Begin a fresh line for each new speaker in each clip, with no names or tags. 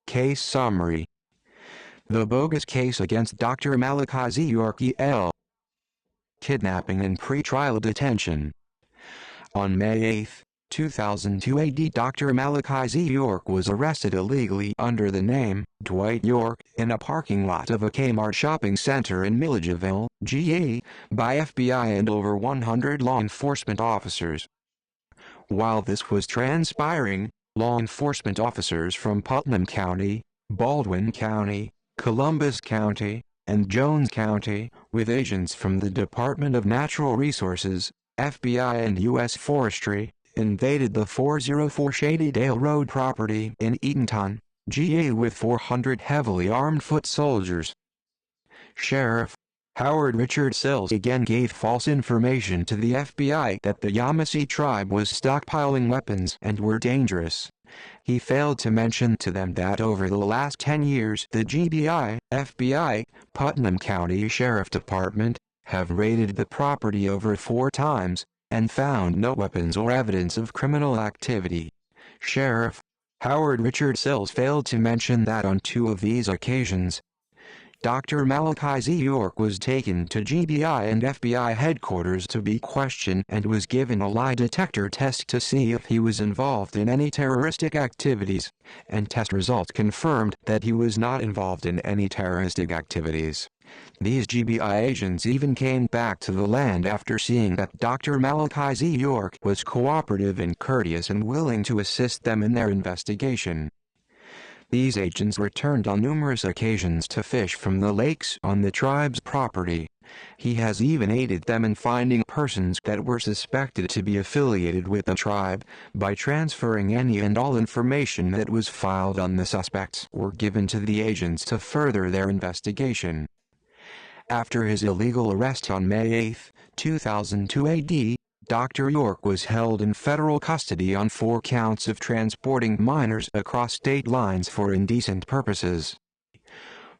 Case Summary. The bogus case against Dr. Malachi Z. York E.L. Kidnapping and pretrial detention. On May 8, 2002 AD, Dr. Malachi Z. York was arrested illegally under the name Dwight York in a parking lot of a Kmart shopping center in Milledgeville, GA, by FBI and over 100 law enforcement officers. While this was transpiring, law enforcement officers from Putnam County, Baldwin County, Columbus County, and Jones County, with agents from the Department of Natural Resources, FBI and U.S. Forestry, invaded the 404 Shadydale Road property in Eatonton, GA with 400 heavily armed foot soldiers. Sheriff Howard Richard Sills again gave false information to the FBI that the Yamasee tribe was stockpiling weapons and were dangerous. He failed to mention to them that over the last 10 years the GBI, FBI, Putnam County Sheriff Department, have raided the property over 4 times, and found no weapons or evidence of criminal activity. Sheriff Howard Richard Sills failed to mention that on 2 of these occasions, Dr. Malachi Z. York was taken to GBI and FBI headquarters to be questioned and was given a lie detector test to see if he was involved in any terroristic activities, and test results confirmed that he was not involved in any terroristic activities. These GBI agents even came back to the land after seeing that Dr. Malachi Z. York was cooperative and courteous and willing to assist them in their investigation. These agents returned on numerous occasions to fish from the lakes on the tribe's property. He has even aided them in finding persons that were suspected to be affiliated with the tribe, by transferring any and all information that was filed on the suspects or given to the agents to further their investigation. After his illegal arrest on May 8, 2002 AD, Dr. York was held in federal custody on 4 counts of transporting minors across state lines for indecent purposes.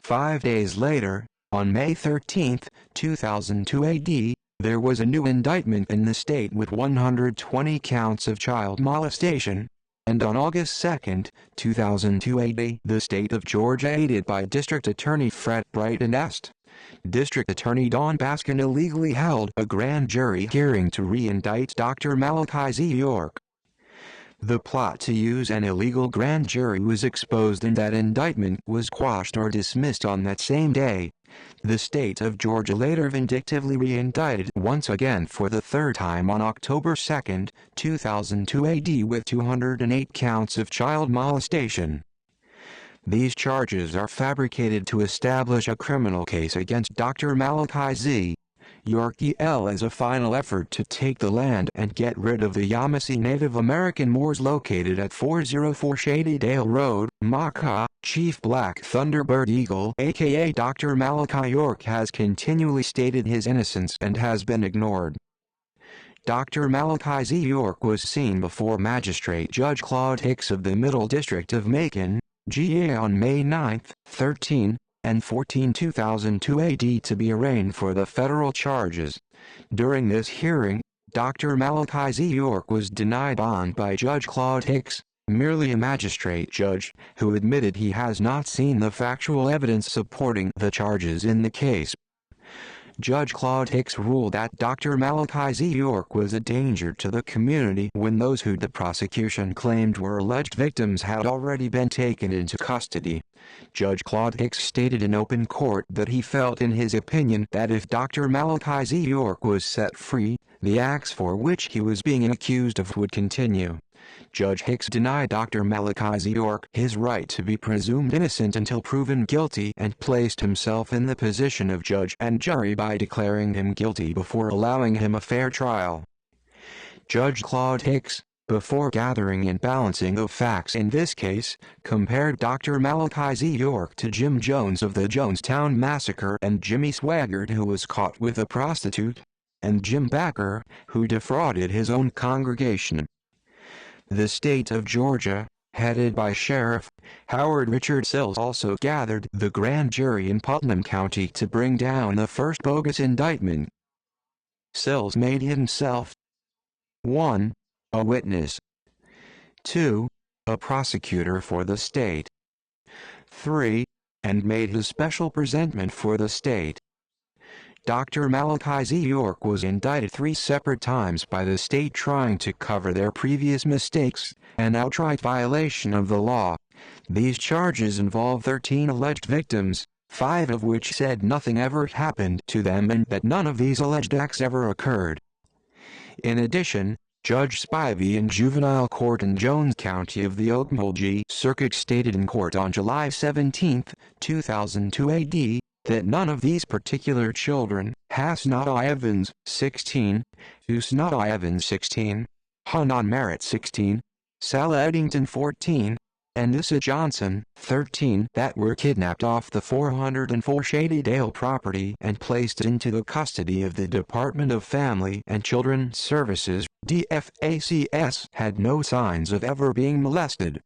5 days later, on May 13, 2002 AD, there was a new indictment in the state with 120 counts of child molestation, and on August 2, 2002 AD, the state of Georgia, aided by District Attorney Fred Brighton Est, District Attorney Don Baskin, illegally held a grand jury hearing to re-indict Dr. Malachi Z. York. The plot to use an illegal grand jury was exposed and that indictment was quashed or dismissed on that same day. The state of Georgia later vindictively re-indicted once again for the 3rd time on October 2, 2002 AD with 208 counts of child molestation. These charges are fabricated to establish a criminal case against Dr. Malachi Z. York E.L. as a final effort to take the land and get rid of the Yamasee Native American Moors located at 404 Shadydale Road, Maca. Chief Black Thunderbird Eagle aka Dr. Malachi York has continually stated his innocence and has been ignored. Dr. Malachi Z. York was seen before Magistrate Judge Claude Hicks of the Middle District of Macon, GA on May 9, 13, and 14, 2002 AD to be arraigned for the federal charges. During this hearing, Dr. Malachi Z. York was denied bond by Judge Claude Hicks, merely a magistrate judge, who admitted he has not seen the factual evidence supporting the charges in the case. Judge Claude Hicks ruled that Dr. Malachi Z. York was a danger to the community when those who the prosecution claimed were alleged victims had already been taken into custody. Judge Claude Hicks stated in open court that he felt in his opinion that if Dr. Malachi Z. York was set free, the acts for which he was being accused of would continue. Judge Hicks denied Dr. Malachi Z. York his right to be presumed innocent until proven guilty and placed himself in the position of judge and jury by declaring him guilty before allowing him a fair trial. Judge Claude Hicks, before gathering and balancing the facts in this case, compared Dr. Malachi Z. York to Jim Jones of the Jonestown Massacre and Jimmy Swaggart, who was caught with a prostitute, and Jim Backer, who defrauded his own congregation. The state of Georgia, headed by Sheriff Howard Richard Sills, also gathered the grand jury in Putnam County to bring down the first bogus indictment. Sills made himself 1. A witness. 2. A prosecutor for the state. 3, and made his special presentment for the state. Dr. Malachi Z. York was indicted 3 separate times by the state trying to cover their previous mistakes, an outright violation of the law. These charges involve 13 alleged victims, 5 of which said nothing ever happened to them and that none of these alleged acts ever occurred. In addition, Judge Spivey in juvenile court in Jones County of the UNTOLD Circuit stated in court on July 17, 2002 AD, that none of these particular children, Hasnati Evans, 16, Usnati Evans, 16, Hanan Merritt, 16, Sala Eddington, 14, and Issa Johnson, 13, that were kidnapped off the 404 Shady Dale property and placed into the custody of the Department of Family and Children Services, DFACS, had no signs of ever being molested.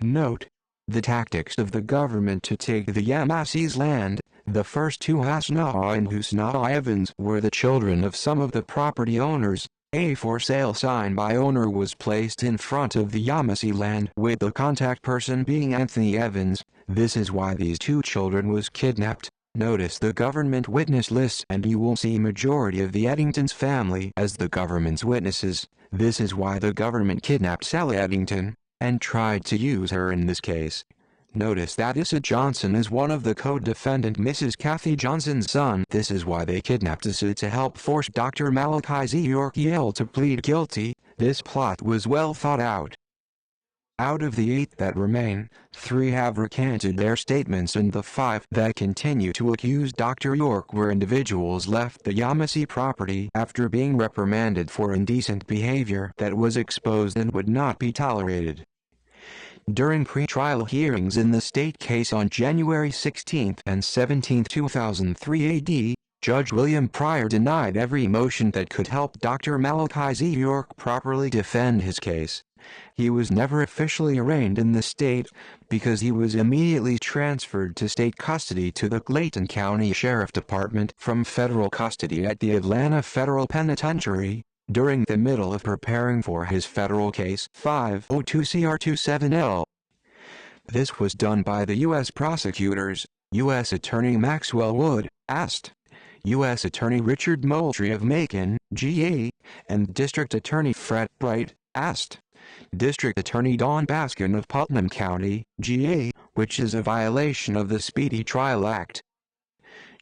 Note: the tactics of the government to take the Yamassee's land. The first 2 Hasnati and Husnati Evans were the children of some of the property owners. A for sale sign by owner was placed in front of the Yamassee land with the contact person being Anthony Evans. This is why these 2 children was kidnapped. Notice the government witness list and you will see majority of the Eddington's family as the government's witnesses. This is why the government kidnapped Sally Eddington and tried to use her in this case. Notice that Issa Johnson is one of the co-defendant Mrs. Kathy Johnson's son. This is why they kidnapped Issa to help force Dr. Malachi Z. York to plead guilty. This plot was well thought out. Out of the 8 that remain, 3 have recanted their statements and the 5 that continue to accuse Dr. York were individuals left the Yamassee property after being reprimanded for indecent behavior that was exposed and would not be tolerated. During pretrial hearings in the state case on January 16 and 17, 2003 AD, Judge William Pryor denied every motion that could help Dr. Malachi Z. York properly defend his case. He was never officially arraigned in the state because he was immediately transferred to state custody to the Clayton County Sheriff Department from federal custody at the Atlanta Federal Penitentiary. During the middle of preparing for his federal case 502 CR 27L. This was done by the U.S. prosecutors. U.S. Attorney Maxwell Wood, asked, U.S. Attorney Richard Moultrie of Macon, GA, and District Attorney Fred Bright, asked, District Attorney Don Baskin of Putnam County, GA, which is a violation of the Speedy Trial Act.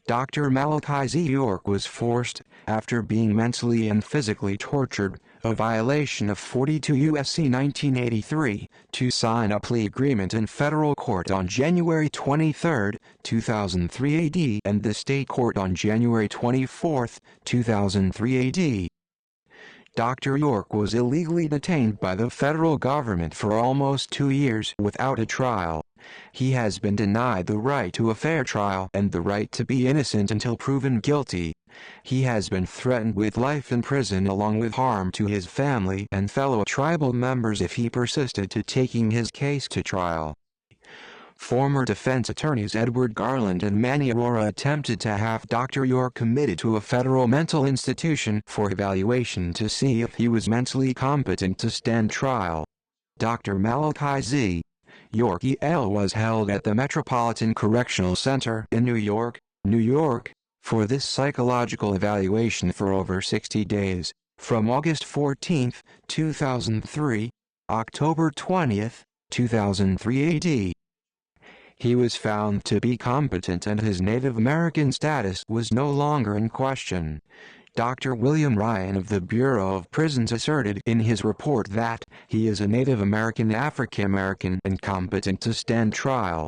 Dr. Malachi Z. York was forced, after being mentally and physically tortured, a violation of 42 U.S.C. 1983, to sign a plea agreement in federal court on January 23, 2003 AD and the state court on January 24, 2003 AD. Dr. York was illegally detained by the federal government for almost 2 years without a trial. He has been denied the right to a fair trial and the right to be innocent until proven guilty. He has been threatened with life in prison along with harm to his family and fellow tribal members if he persisted to taking his case to trial. Former defense attorneys Edward Garland and Manny Aurora attempted to have Dr. York committed to a federal mental institution for evaluation to see if he was mentally competent to stand trial. Dr. Malachi Z. York EL was held at the Metropolitan Correctional Center in New York, for this psychological evaluation for over 60 days, from August 14, 2003, October 20, 2003 AD. He was found to be competent and his Native American status was no longer in question. Dr. William Ryan of the Bureau of Prisons asserted in his report that he is a Native American African-American and competent to stand trial.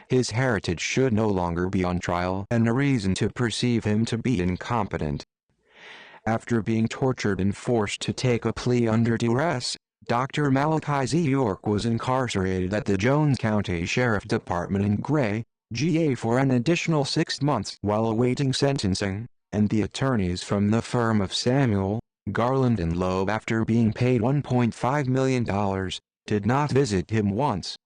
His heritage should no longer be on trial and a reason to perceive him to be incompetent. After being tortured and forced to take a plea under duress, Dr. Malachi Z. York was incarcerated at the Jones County Sheriff Department in Gray, GA for an additional 6 months while awaiting sentencing, and the attorneys from the firm of Samuel, Garland and Loeb, after being paid $1.5 million, did not visit him once.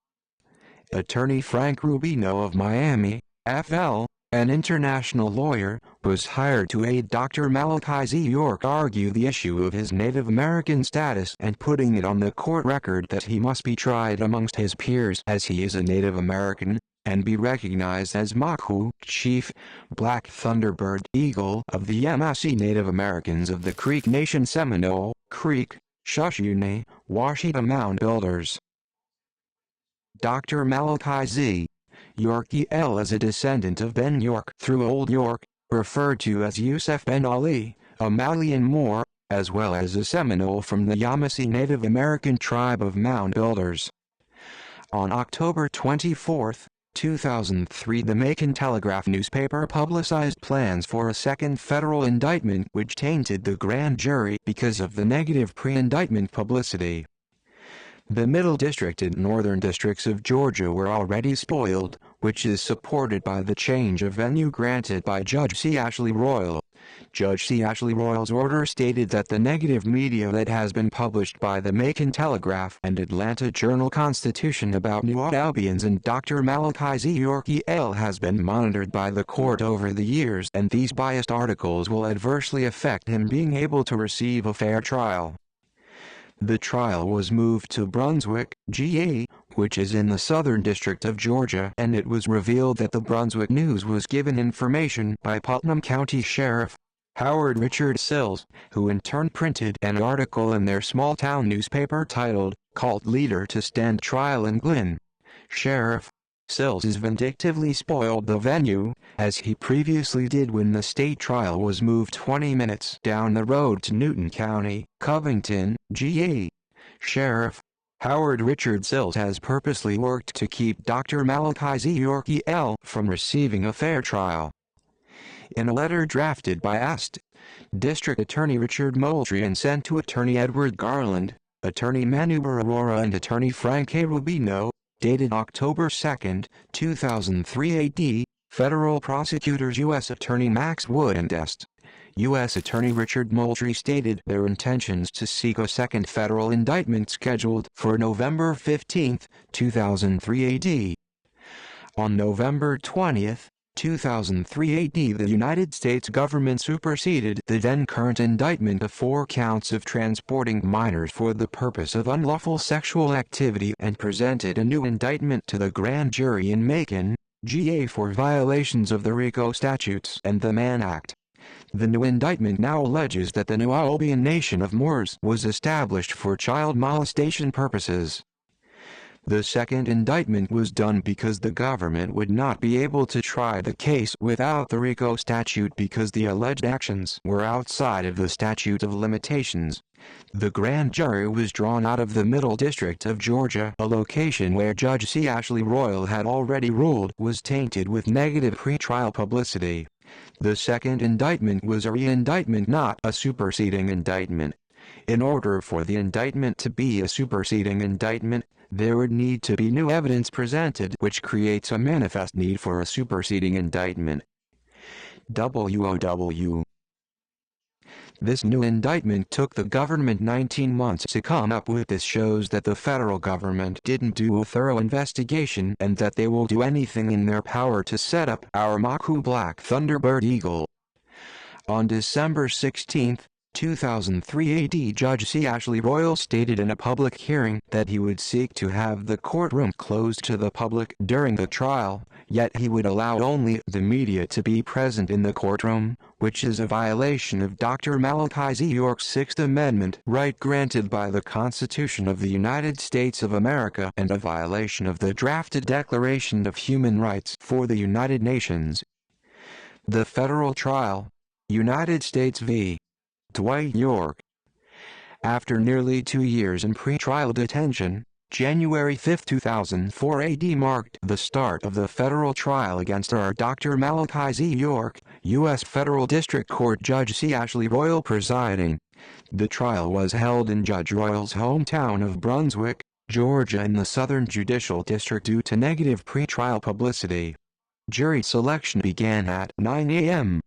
Attorney Frank Rubino of Miami, FL, an international lawyer, was hired to aid Dr. Malachi Z. York argue the issue of his Native American status and putting it on the court record that he must be tried amongst his peers as he is a Native American, and be recognized as Maku, Chief, Black Thunderbird Eagle of the Yamasee Native Americans of the Creek Nation Seminole, Creek, Shoshone, Washita Mound Builders. Dr. Malachi Z. York E.L. is a descendant of Ben York through Old York, referred to as Yusef Ben Ali, a Malian Moor, as well as a Seminole from the Yamasee Native American tribe of Mound Builders. On October 24, 2003, the Macon Telegraph newspaper publicized plans for a second federal indictment which tainted the grand jury because of the negative pre-indictment publicity. The Middle District and Northern Districts of Georgia were already spoiled, which is supported by the change of venue granted by Judge C. Ashley Royal. Judge C. Ashley Royal's order stated that the negative media that has been published by the Macon Telegraph and Atlanta Journal-Constitution about New Albions and Dr. Malachi Z. York E.L. has been monitored by the court over the years, and these biased articles will adversely affect him being able to receive a fair trial. The trial was moved to Brunswick, GA, which is in the Southern District of Georgia, and it was revealed that the Brunswick News was given information by Putnam County Sheriff Howard Richard Sills, who in turn printed an article in their small-town newspaper titled, "Cult Leader to Stand Trial in Glynn." Sheriff Sills has vindictively spoiled the venue, as he previously did when the state trial was moved 20 minutes down the road to Newton County, Covington, GA. Sheriff Howard Richard Sills has purposely worked to keep Dr. Malachi Z. York E.L. from receiving a fair trial. In a letter drafted by AST, District Attorney Richard Moultrie and sent to Attorney Edward Garland, Attorney Manuber Aurora and Attorney Frank A. Rubino, dated October 2, 2003 AD, Federal Prosecutors U.S. Attorney Max Wood and Est. U.S. Attorney Richard Moultrie stated their intentions to seek a second federal indictment scheduled for November 15, 2003 AD. On November 20, 2003 AD, the United States government superseded the then-current indictment of 4 counts of transporting minors for the purpose of unlawful sexual activity and presented a new indictment to the grand jury in Macon, GA for violations of the RICO statutes and the Mann Act. The new indictment now alleges that the New Albion Nation of Moors was established for child molestation purposes. The second indictment was done because the government would not be able to try the case without the RICO statute because the alleged actions were outside of the statute of limitations. The grand jury was drawn out of the Middle District of Georgia, a location where Judge C. Ashley Royal had already ruled was tainted with negative pretrial publicity. The second indictment was a re-indictment, not a superseding indictment. In order for the indictment to be a superseding indictment, there would need to be new evidence presented, which creates a manifest need for a superseding indictment. WOW. This new indictment took the government 19 months to come up with. This shows that the federal government didn't do a thorough investigation and that they will do anything in their power to set up our Maku Black Thunderbird Eagle. On December 16, 2003 AD, Judge C. Ashley Royal stated in a public hearing that he would seek to have the courtroom closed to the public during the trial, yet he would allow only the media to be present in the courtroom, which is a violation of Dr. Malachi Z. York's Sixth Amendment right granted by the Constitution of the United States of America and a violation of the drafted Declaration of Human Rights for the United Nations. The federal trial, United States v. Dwight York. After nearly 2 years in pretrial detention, January 5, 2004 AD marked the start of the federal trial against Dr. Malachi Z. York, U.S. Federal District Court Judge C. Ashley Royal presiding. The trial was held in Judge Royal's hometown of Brunswick, Georgia in the Southern Judicial District due to negative pretrial publicity. Jury selection began at 9 a.m.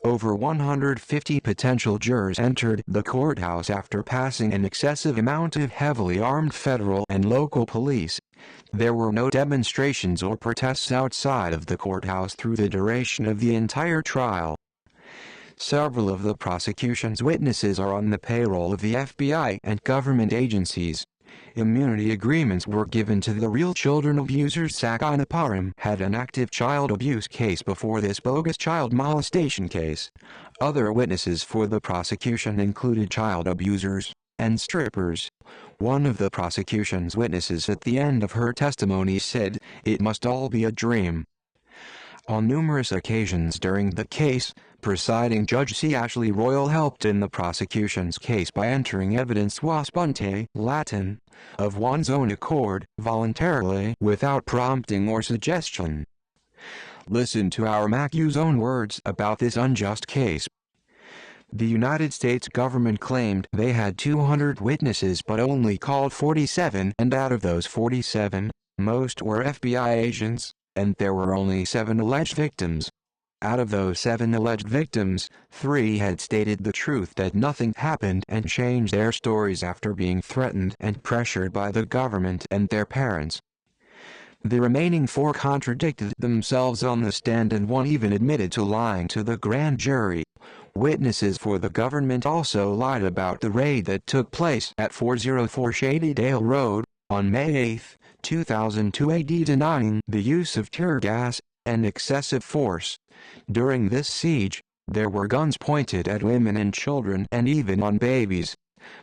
Over 150 potential jurors entered the courthouse after passing an excessive amount of heavily armed federal and local police. There were no demonstrations or protests outside of the courthouse through the duration of the entire trial. Several of the prosecution's witnesses are on the payroll of the FBI and government agencies. Immunity agreements were given to the real children abusers. Sakanaparam had an active child abuse case before this bogus child molestation case. Other witnesses for the prosecution included child abusers and strippers. One of the prosecution's witnesses at the end of her testimony said, "It must all be a dream." On numerous occasions during the case, presiding Judge C. Ashley Royal helped in the prosecution's case by entering evidence sua sponte, Latin, of one's own accord, voluntarily, without prompting or suggestion. Listen to our MACU's own words about this unjust case. The United States government claimed they had 200 witnesses but only called 47, and out of those 47, most were FBI agents, and there were only 7 alleged victims. Out of those 7 alleged victims, 3 had stated the truth that nothing happened and changed their stories after being threatened and pressured by the government and their parents. The remaining 4 contradicted themselves on the stand, and 1 even admitted to lying to the grand jury. Witnesses for the government also lied about the raid that took place at 404 Shadydale Road on May 8, 2002 AD, denying the use of tear gas and excessive force. During this siege, there were guns pointed at women and children and even on babies.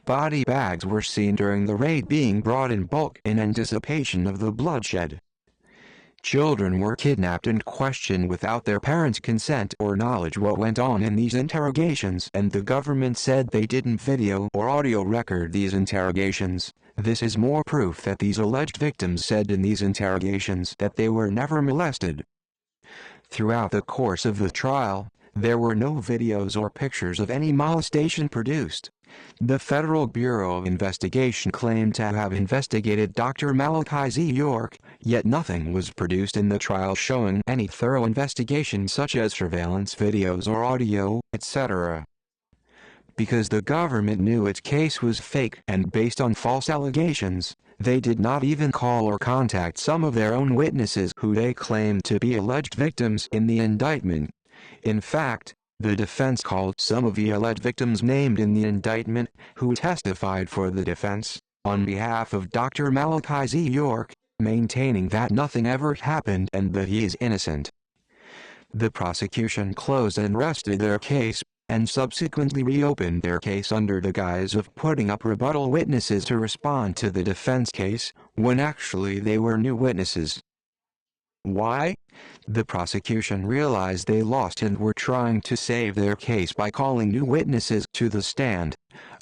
Body bags were seen during the raid being brought in bulk in anticipation of the bloodshed. Children were kidnapped and questioned without their parents' consent or knowledge what went on in these interrogations, and the government said they didn't video or audio record these interrogations. This is more proof that these alleged victims said in these interrogations that they were never molested. Throughout the course of the trial, there were no videos or pictures of any molestation produced. The Federal Bureau of Investigation claimed to have investigated Dr. Malachi Z. York, yet nothing was produced in the trial showing any thorough investigation such as surveillance videos or audio, etc. Because the government knew its case was fake and based on false allegations, they did not even call or contact some of their own witnesses who they claimed to be alleged victims in the indictment. In fact, the defense called some of the alleged victims named in the indictment, who testified for the defense, on behalf of Dr. Malachi Z. York, maintaining that nothing ever happened and that he is innocent. The prosecution closed and rested their case, and subsequently reopened their case under the guise of putting up rebuttal witnesses to respond to the defense case, when actually they were new witnesses. Why? The prosecution realized they lost and were trying to save their case by calling new witnesses to the stand.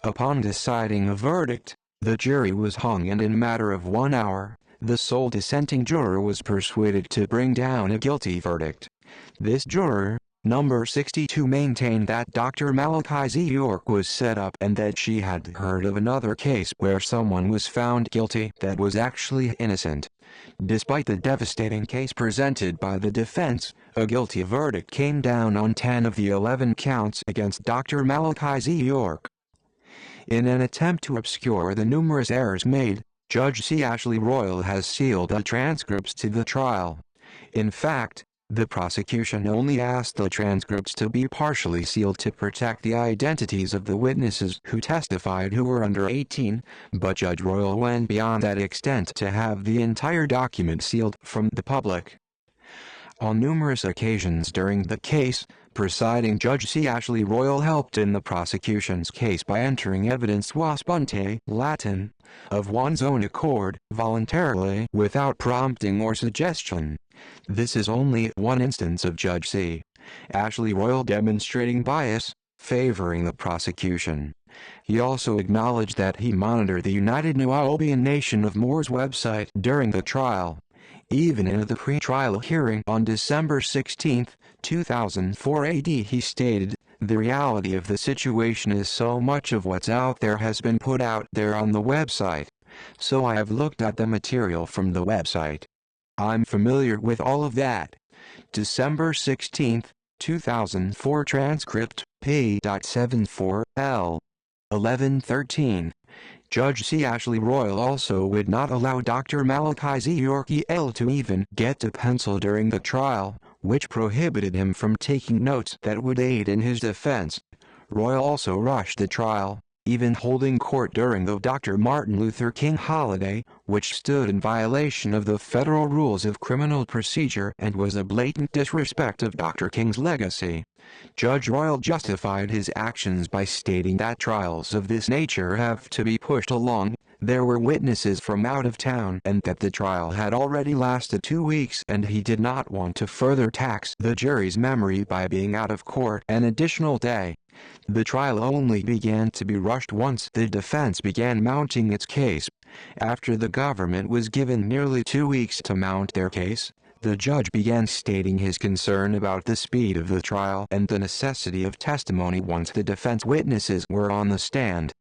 Upon deciding a verdict, the jury was hung, and in a matter of 1 hour, the sole dissenting juror was persuaded to bring down a guilty verdict. This juror, number 62, maintained that Dr. Malachi Z. York was set up and that she had heard of another case where someone was found guilty that was actually innocent. Despite the devastating case presented by the defense, a guilty verdict came down on 10 of the 11 counts against Dr. Malachi Z. York. In an attempt to obscure the numerous errors made, Judge C. Ashley Royal has sealed the transcripts to the trial. In fact, the prosecution only asked the transcripts to be partially sealed to protect the identities of the witnesses who testified who were under 18, but Judge Royal went beyond that extent to have the entire document sealed from the public. On numerous occasions during the case, presiding Judge C. Ashley Royal helped in the prosecution's case by entering evidence sua sponte, Latin, of one's own accord, voluntarily, without prompting or suggestion. This is only one instance of Judge C. Ashley Royal demonstrating bias, favoring the prosecution. He also acknowledged that he monitored the United Nuobian Nation of Moors website during the trial. Even in the pretrial hearing on December 16, 2004 AD, he stated, "The reality of the situation is so much of what's out there has been put out there on the website. So I have looked at the material from the website. I'm familiar with all of that." December 16, 2004 transcript, p.74L. 1113. Judge C. Ashley Royal also would not allow Dr. Malachi Z. Yorkie L. to even get a pencil during the trial, which prohibited him from taking notes that would aid in his defense. Royal also rushed the trial, even holding court during the Dr. Martin Luther King holiday, which stood in violation of the federal rules of criminal procedure and was a blatant disrespect of Dr. King's legacy. Judge Royal justified his actions by stating that trials of this nature have to be pushed along. There were witnesses from out of town and that the trial had already lasted 2 weeks and he did not want to further tax the jury's memory by being out of court an additional day. The trial only began to be rushed once the defense began mounting its case. After the government was given nearly 2 weeks to mount their case, the judge began stating his concern about the speed of the trial and the necessity of testimony once the defense witnesses were on the stand.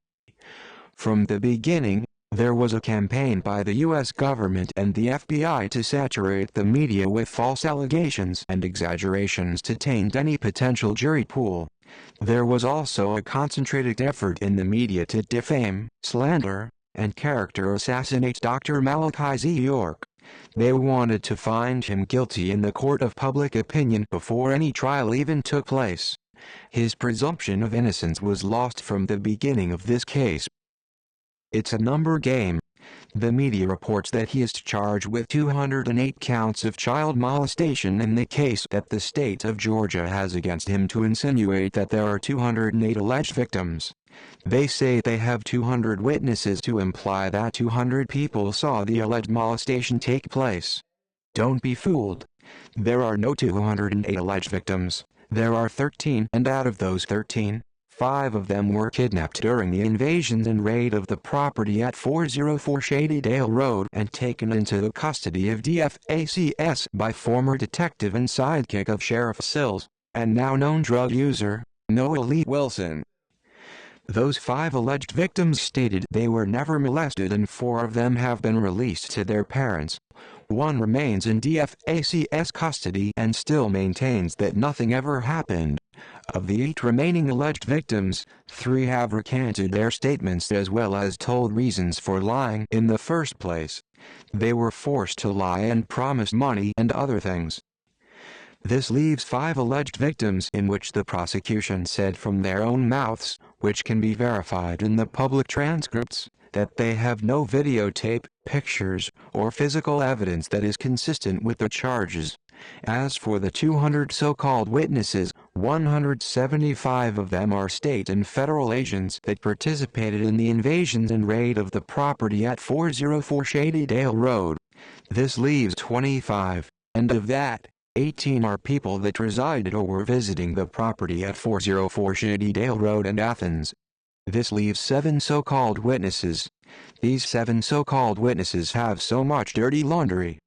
From the beginning, there was a campaign by the U.S. government and the FBI to saturate the media with false allegations and exaggerations to taint any potential jury pool. There was also a concentrated effort in the media to defame, slander, and character assassinate Dr. Malachi Z. York. They wanted to find him guilty in the court of public opinion before any trial even took place. His presumption of innocence was lost from the beginning of this case. It's a number game. The media reports that he is charged with 208 counts of child molestation in the case that the state of Georgia has against him to insinuate that there are 208 alleged victims. They say they have 200 witnesses to imply that 200 people saw the alleged molestation take place. Don't be fooled. There are no 208 alleged victims. There are 13, and out of those 13, 5 of them were kidnapped during the invasion and raid of the property at 404 Shadydale Road and taken into the custody of DFACS by former detective and sidekick of Sheriff Sills, and now known drug user, Noah Lee Wilson. Those 5 alleged victims stated they were never molested and 4 of them have been released to their parents. 1 remains in DFACS custody and still maintains that nothing ever happened. Of the 8 remaining alleged victims, 3 have recanted their statements as well as told reasons for lying in the first place. They were forced to lie and promised money and other things. This leaves 5 alleged victims in which the prosecution said from their own mouths, which can be verified in the public transcripts, that they have no videotape, pictures, or physical evidence that is consistent with the charges. As for the 200 so-called witnesses, 175 of them are state and federal agents that participated in the invasion and raid of the property at 404 Shadydale Road. This leaves 25, and of that, 18 are people that resided or were visiting the property at 404 Shadydale Road and Athens. This leaves 7 so-called witnesses. These 7 so-called witnesses have so much dirty laundry.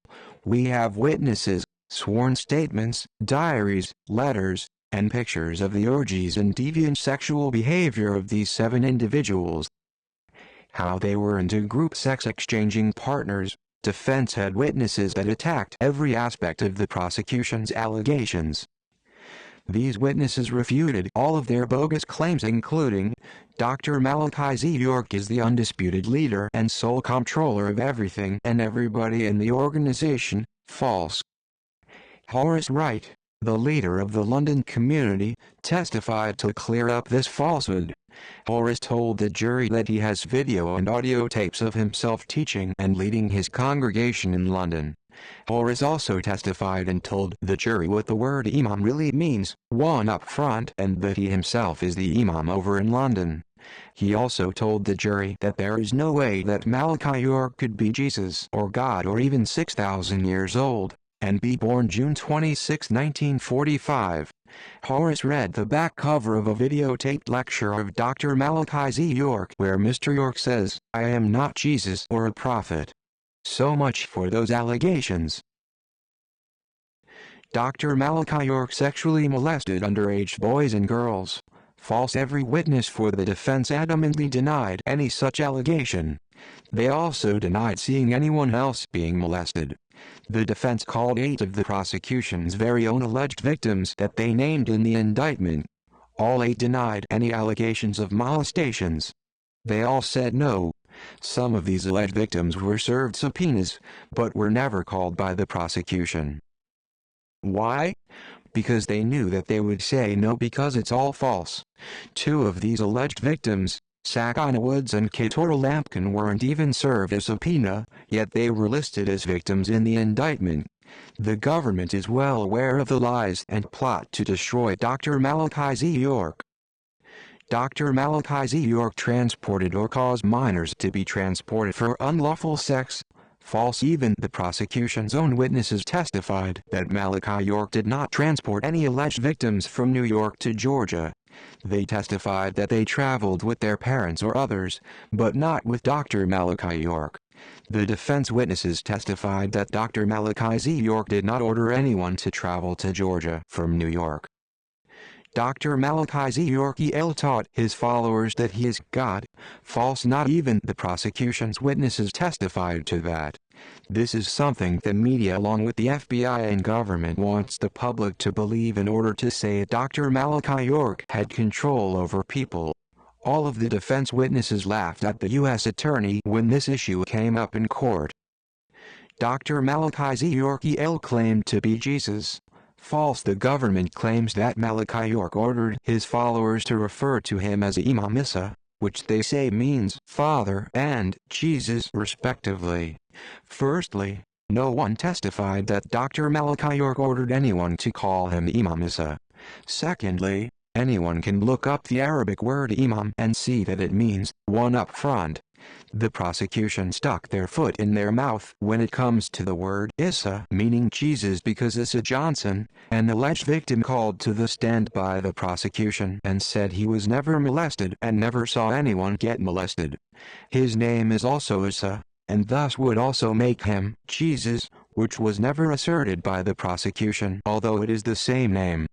We have witnesses, sworn statements, diaries, letters, and pictures of the orgies and deviant sexual behavior of these 7 individuals. How they were into group sex exchanging partners. Defense had witnesses that attacked every aspect of the prosecution's allegations. These witnesses refuted all of their bogus claims, including Dr. Malachi Z. York is the undisputed leader and sole comptroller of everything and everybody in the organization. False. Horace Wright, the leader of the London community, testified to clear up this falsehood. Horace told the jury that he has video and audio tapes of himself teaching and leading his congregation in London. Horace also testified and told the jury what the word imam really means, one up front, and that he himself is the imam over in London. He also told the jury that there is no way that Malachi York could be Jesus or God or even 6,000 years old, and be born June 26, 1945. Horace read the back cover of a videotaped lecture of Dr. Malachi Z. York where Mr. York says, "I am not Jesus or a prophet." So much for those allegations. Dr. Malachi York sexually molested underage boys and girls. False. Every witness for the defense adamantly denied any such allegation. They also denied seeing anyone else being molested. The defense called 8 of the prosecution's very own alleged victims that they named in the indictment. All 8 denied any allegations of molestations. They all said no. Some of these alleged victims were served subpoenas, but were never called by the prosecution. Why? Because they knew that they would say no because it's all false. 2 of these alleged victims, Sakina Woods and Keturah Lampkin, weren't even served a subpoena, yet they were listed as victims in the indictment. The government is well aware of the lies and plot to destroy Dr. Malachi Z. York. Dr. Malachi Z. York transported or caused minors to be transported for unlawful sex. False. Even the prosecution's own witnesses testified that Malachi York did not transport any alleged victims from New York to Georgia. They testified that they traveled with their parents or others, but not with Dr. Malachi York. The defense witnesses testified that Dr. Malachi Z. York did not order anyone to travel to Georgia from New York. Dr. Malachi Z. York taught his followers that he is God. False. Not even the prosecution's witnesses testified to that. This is something the media along with the FBI and government wants the public to believe in order to say Dr. Malachi York had control over people. All of the defense witnesses laughed at the U.S. attorney when this issue came up in court. Dr. Malachi Z. York claimed to be Jesus. False. The government claims that Malachi York ordered his followers to refer to him as Imam Isa, which they say means Father and Jesus respectively. Firstly, no one testified that Dr. Malachi York ordered anyone to call him Imam Isa. Secondly, anyone can look up the Arabic word Imam and see that it means one up front. The prosecution stuck their foot in their mouth when it comes to the word Isa, meaning Jesus, because Isa Johnson, an alleged victim, called to the stand by the prosecution and said he was never molested and never saw anyone get molested. His name is also Isa, and thus would also make him Jesus, which was never asserted by the prosecution, although it is the same name.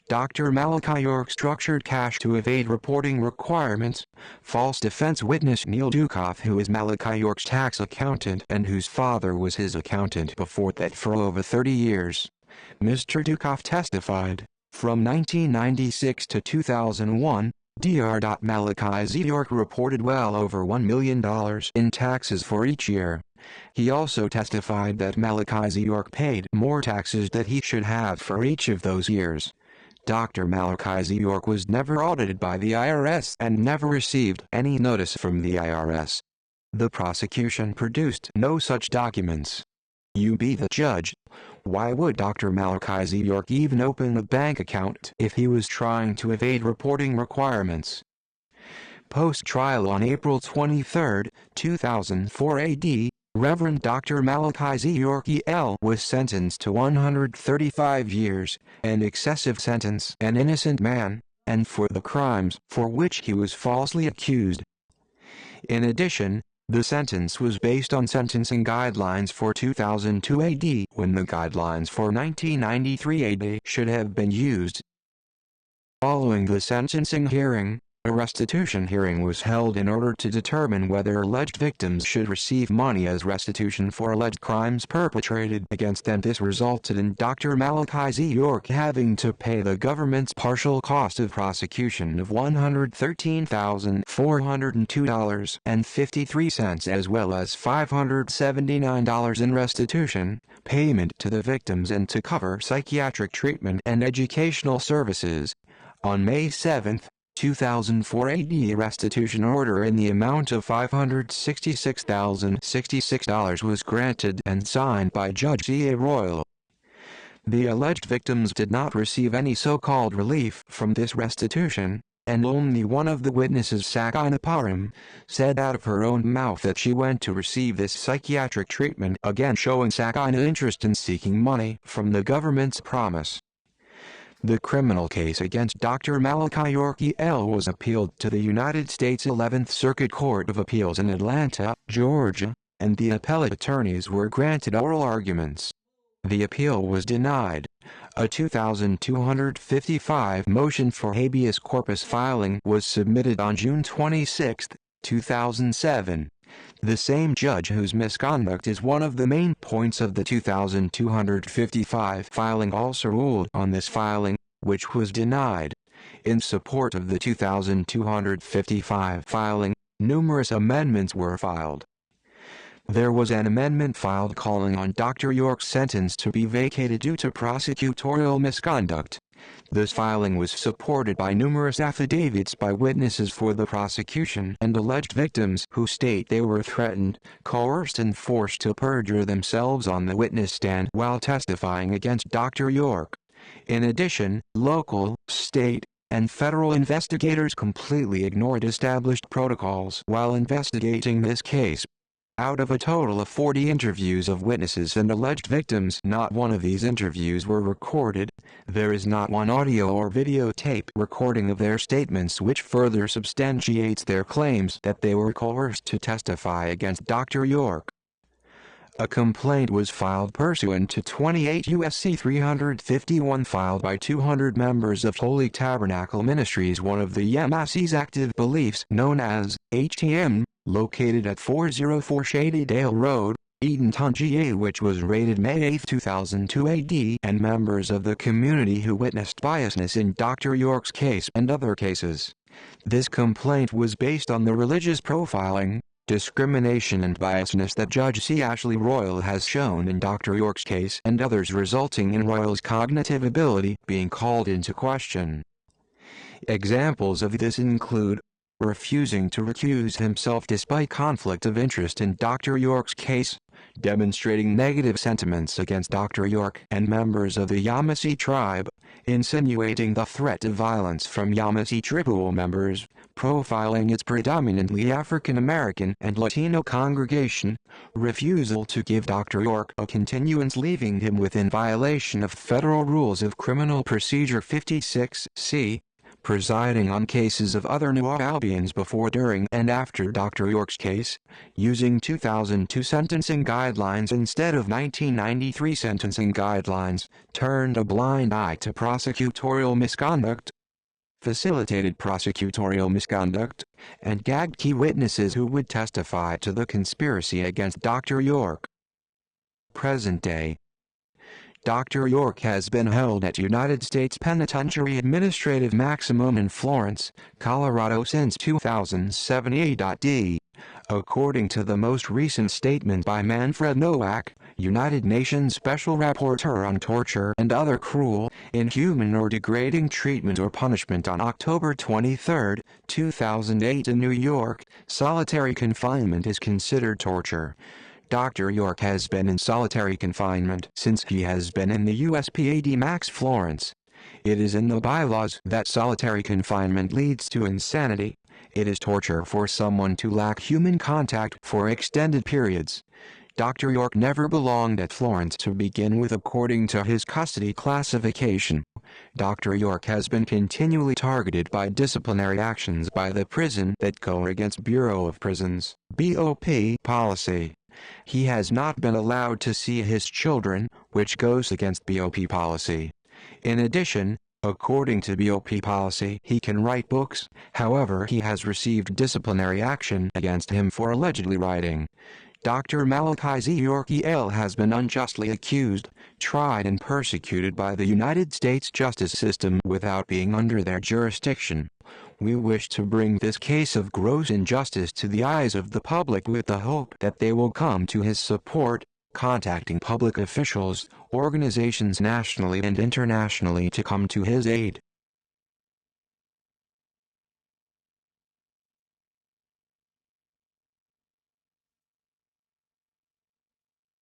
Dr. Malachi York structured cash to evade reporting requirements. False. Defense witness Neil Dukoff, who is Malachi York's tax accountant and whose father was his accountant before that for over 30 years. Mr. Dukoff testified, from 1996 to 2001, Dr. Malachi Z. York reported well over $1 million in taxes for each year. He also testified that Malachi Z. York paid more taxes than he should have for each of those years. Dr. Malachi Z. York was never audited by the IRS and never received any notice from the IRS. The prosecution produced no such documents. You be the judge. Why would Dr. Malachi Z. York even open a bank account if he was trying to evade reporting requirements? Post-trial on April 23, 2004 AD, Reverend Dr. Malachi Z. York was sentenced to 135 years, an excessive sentence, an innocent man, and for the crimes for which he was falsely accused. In addition, the sentence was based on sentencing guidelines for 2002 AD, when the guidelines for 1993 AD should have been used. Following the sentencing hearing, a restitution hearing was held in order to determine whether alleged victims should receive money as restitution for alleged crimes perpetrated against them. This resulted in Dr. Malachi Z. York having to pay the government's partial cost of prosecution of $113,402.53 as well as $579 in restitution payment to the victims and to cover psychiatric treatment and educational services. On May 7, 2004 AD, a restitution order in the amount of $566,066 was granted and signed by Judge C.A. Royal. The alleged victims did not receive any so-called relief from this restitution, and only one of the witnesses, Sakina Parham, said out of her own mouth that she went to receive this psychiatric treatment, again showing Sakina interest in seeking money from the government's promise. The criminal case against Dr. Malachi York was appealed to the United States 11th Circuit Court of Appeals in Atlanta, Georgia, and the appellate attorneys were granted oral arguments. The appeal was denied. A 2255 motion for habeas corpus filing was submitted on June 26, 2007. The same judge whose misconduct is one of the main points of the 2255 filing also ruled on this filing, which was denied. In support of the 2255 filing, numerous amendments were filed. There was an amendment filed calling on Dr. York's sentence to be vacated due to prosecutorial misconduct. This filing was supported by numerous affidavits by witnesses for the prosecution and alleged victims who state they were threatened, coerced and forced to perjure themselves on the witness stand while testifying against Dr. York. In addition, local, state, and federal investigators completely ignored established protocols while investigating this case. Out of a total of 40 interviews of witnesses and alleged victims, not one of these interviews were recorded. There is not one audio or videotape recording of their statements which further substantiates their claims that they were coerced to testify against Dr. York. A complaint was filed pursuant to 28 U.S.C. 351 filed by 200 members of Holy Tabernacle Ministries, one of the YMAC's active beliefs known as HTM, located at 404 Shadydale Road, Edenton, GA, which was raided May 8, 2002 AD, and members of the community who witnessed biasness in Dr. York's case and other cases. This complaint was based on the religious profiling, discrimination and biasness that Judge C. Ashley Royal has shown in Dr. York's case and others, resulting in Royal's cognitive ability being called into question. Examples of this include refusing to recuse himself despite conflict of interest in Dr. York's case, demonstrating negative sentiments against Dr. York and members of the Yamasee tribe, insinuating the threat of violence from Yamasee tribal members, profiling its predominantly African American and Latino congregation, refusal to give Dr. York a continuance leaving him within violation of Federal Rules of Criminal Procedure 56C, presiding on cases of other New Orleanians before, during, and after Dr. York's case, using 2002 sentencing guidelines instead of 1993 sentencing guidelines, turned a blind eye to prosecutorial misconduct, facilitated prosecutorial misconduct, and gagged key witnesses who would testify to the conspiracy against Dr. York. Present day. Dr. York has been held at United States Penitentiary Administrative Maximum in Florence, Colorado since 2007 A.D. According to the most recent statement by Manfred Nowak, United Nations Special Rapporteur on Torture and Other Cruel, Inhuman or Degrading Treatment or Punishment on October 23, 2008 in New York, solitary confinement is considered torture. Dr. York has been in solitary confinement since he has been in the USPAD Max Florence. It is in the bylaws that solitary confinement leads to insanity. It is torture for someone to lack human contact for extended periods. Dr. York never belonged at Florence to begin with according to his custody classification. Dr. York has been continually targeted by disciplinary actions by the prison that go against Bureau of Prisons (BOP) policy. He has not been allowed to see his children, which goes against BOP policy. In addition, according to BOP policy, he can write books, however he has received disciplinary action against him for allegedly writing. Dr. Malachi Z. York E.L. has been unjustly accused, tried and persecuted by the United States justice system without being under their jurisdiction. We wish to bring this case of gross injustice to the eyes of the public with the hope that they will come to his support, contacting public officials, organizations nationally and internationally to come to his aid.